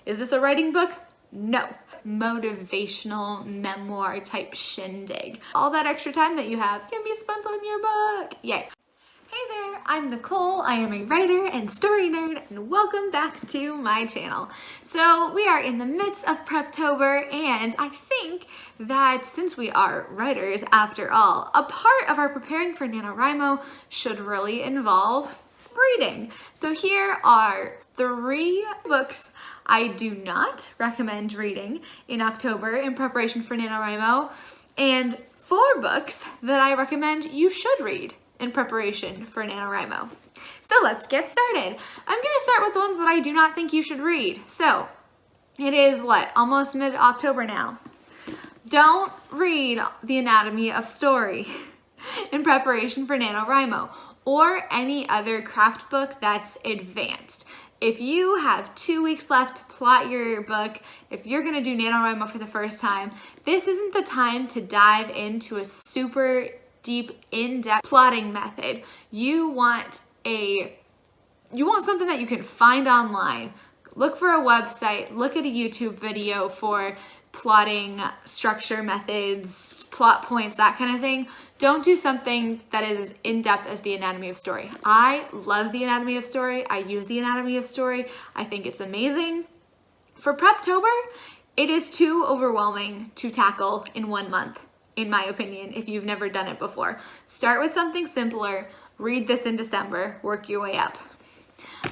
Is this a writing book? No. Motivational memoir type shindig. All that extra time that you have can be spent on your book. Yay. Hey there, I'm Nicole. I am a writer and story nerd, and welcome back to my channel. So we are in the midst of Preptober, and I think that since we are writers after all, a part of our preparing for NaNoWriMo should really involve reading. So here are 3 books I do not recommend reading in October in preparation for NaNoWriMo, and 4 books that I recommend you should read in preparation for NaNoWriMo. So let's get started. I'm gonna start with the ones that I do not think you should read. So it is what, almost mid-October now. Don't read The Anatomy of Story in preparation for NaNoWriMo or any other craft book that's advanced. If you have 2 weeks left to plot your book, if you're gonna do NaNoWriMo for the first time, this isn't the time to dive into a super deep, in-depth plotting method. You want something that you can find online. Look for a website, look at a YouTube video for plotting structure methods, plot points, that kind of thing. Don't do something that is as in-depth as The Anatomy of Story. I love The Anatomy of Story. I use The Anatomy of Story. I think it's amazing. For Preptober, it is too overwhelming to tackle in 1 month, in my opinion, if you've never done it before. Start with something simpler, read this in December, work your way up.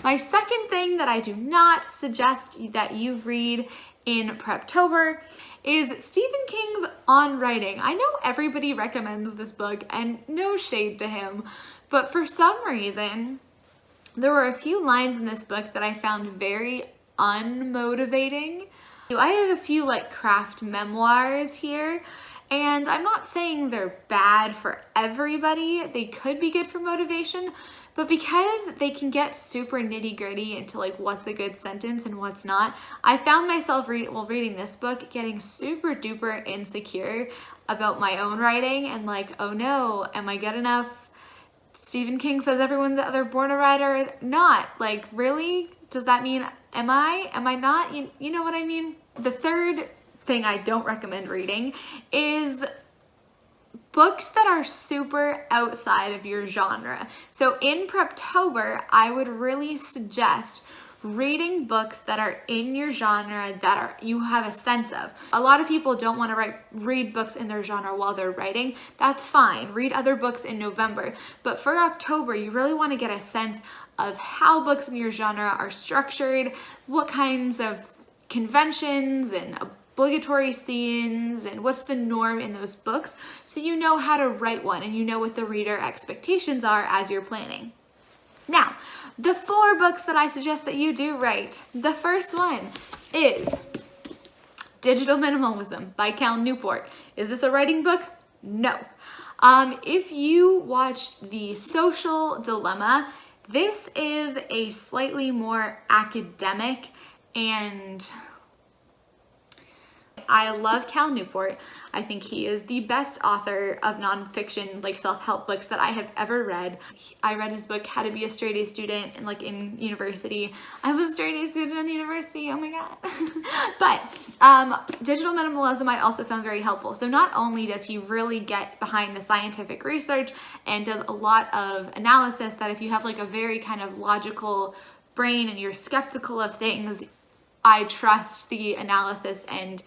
My second thing that I do not suggest that you read in Preptober is Stephen King's On Writing. I know everybody recommends this book, and no shade to him, but for some reason, there were a few lines in this book that I found very unmotivating. I have a few like craft memoirs here, and I'm not saying they're bad for everybody. They could be good for motivation, but because they can get super nitty gritty into like what's a good sentence and what's not, I found myself while reading this book getting super duper insecure about my own writing and like, oh no, am I good enough? Stephen King says everyone's either born a writer or not. Like, really? Does that mean, am I not? You know what I mean? The third thing I don't recommend reading is books that are super outside of your genre. So in Preptober, I would really suggest reading books that are in your genre that you have a sense of. A lot of people don't want to read books in their genre while they're writing. That's fine. Read other books in November. But for October, you really want to get a sense of how books in your genre are structured, what kinds of conventions and obligatory scenes, and what's the norm in those books, so you know how to write one and you know what the reader expectations are as you're planning. Now, the 4 books that I suggest that you do write. The first one is Digital Minimalism by Cal Newport. Is this a writing book? No. If you watched The Social Dilemma, this is a slightly more academic, and I love Cal Newport. I think he is the best author of nonfiction, like self-help books that I have ever read. I read his book, How to Be a Straight A Student, in university. I was a straight A student in university, oh my god. But Digital Minimalism I also found very helpful. So not only does he really get behind the scientific research and does a lot of analysis that if you have like a very kind of logical brain and you're skeptical of things, I trust the analysis and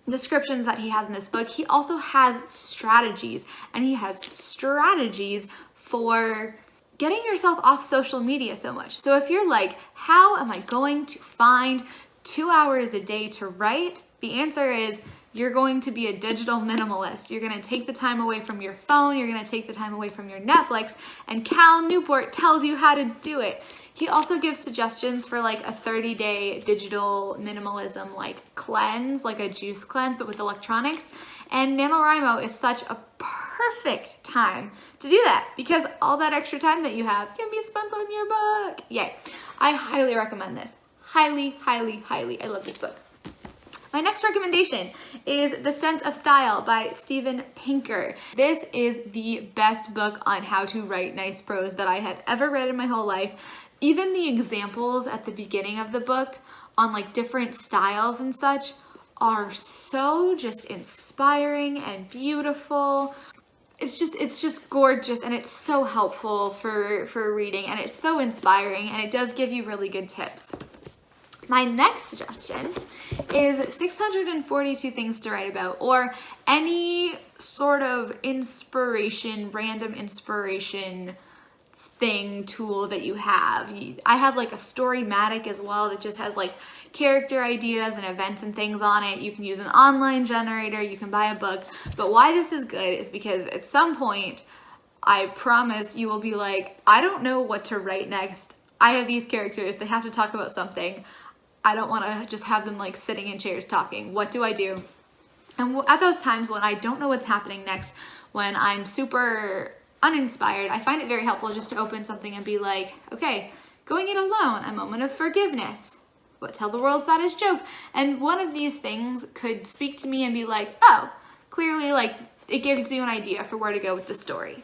descriptions that he has in this book. He also has strategies, and he has strategies for getting yourself off social media so much. So if you're like, how am I going to find 2 hours a day to write? The answer is you're going to be a digital minimalist. You're gonna take the time away from your phone, you're gonna take the time away from your Netflix, and Cal Newport tells you how to do it. He also gives suggestions for like a 30-day digital minimalism cleanse, like a juice cleanse, but with electronics. And NaNoWriMo is such a perfect time to do that because all that extra time that you have can be spent on your book. Yay. I highly recommend this. Highly, highly, highly. I love this book. My next recommendation is The Sense of Style by Steven Pinker. This is the best book on how to write nice prose that I have ever read in my whole life. Even the examples at the beginning of the book on like different styles and such are so just inspiring and beautiful. It's just gorgeous, and it's so helpful for reading, and it's so inspiring, and it does give you really good tips. My next suggestion is 642 Things to Write About, or any sort of inspiration, random inspiration tool that you have. I have like a Storymatic as well that just has like character ideas and events and things on it. You can use an online generator, you can buy a book. But why this is good is because at some point, I promise you will be like, I don't know what to write next. I have these characters, they have to talk about something. I don't want to just have them like sitting in chairs talking. What do I do? And at those times when I don't know what's happening next, when I'm super uninspired, I find it very helpful just to open something and be like, okay, Going It Alone, A Moment of Forgiveness, What Tell the World Saddest Joke. And one of these things could speak to me and be like, oh, clearly like it gives you an idea for where to go with the story.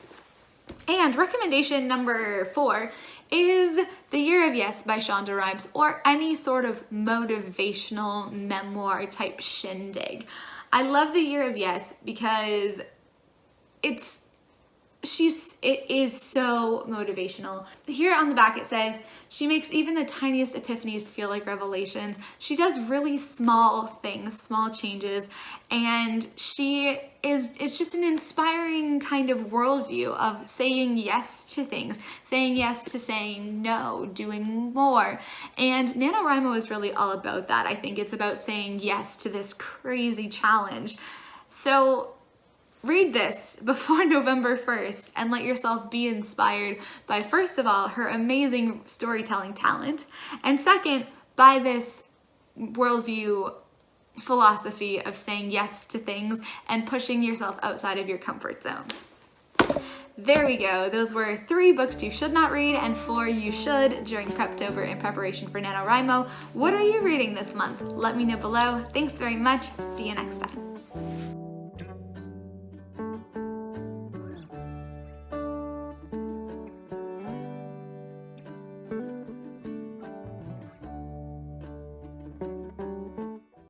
And recommendation number 4 is The Year of Yes by Shonda Rhimes, or any sort of motivational memoir type shindig. I love The Year of Yes because it is so motivational. Here on the back it says, she makes even the tiniest epiphanies feel like revelations. She does really small things, small changes, and it's just an inspiring kind of worldview of saying yes to things, saying yes to saying no, doing more. And NaNoWriMo is really all about that. I think it's about saying yes to this crazy challenge. So read this before November 1st and let yourself be inspired by, first of all, her amazing storytelling talent, and second, by this worldview philosophy of saying yes to things and pushing yourself outside of your comfort zone. There we go. Those were 3 books you should not read and 4 you should during Preptober in preparation for NaNoWriMo. What are you reading this month? Let me know below. Thanks very much. See you next time.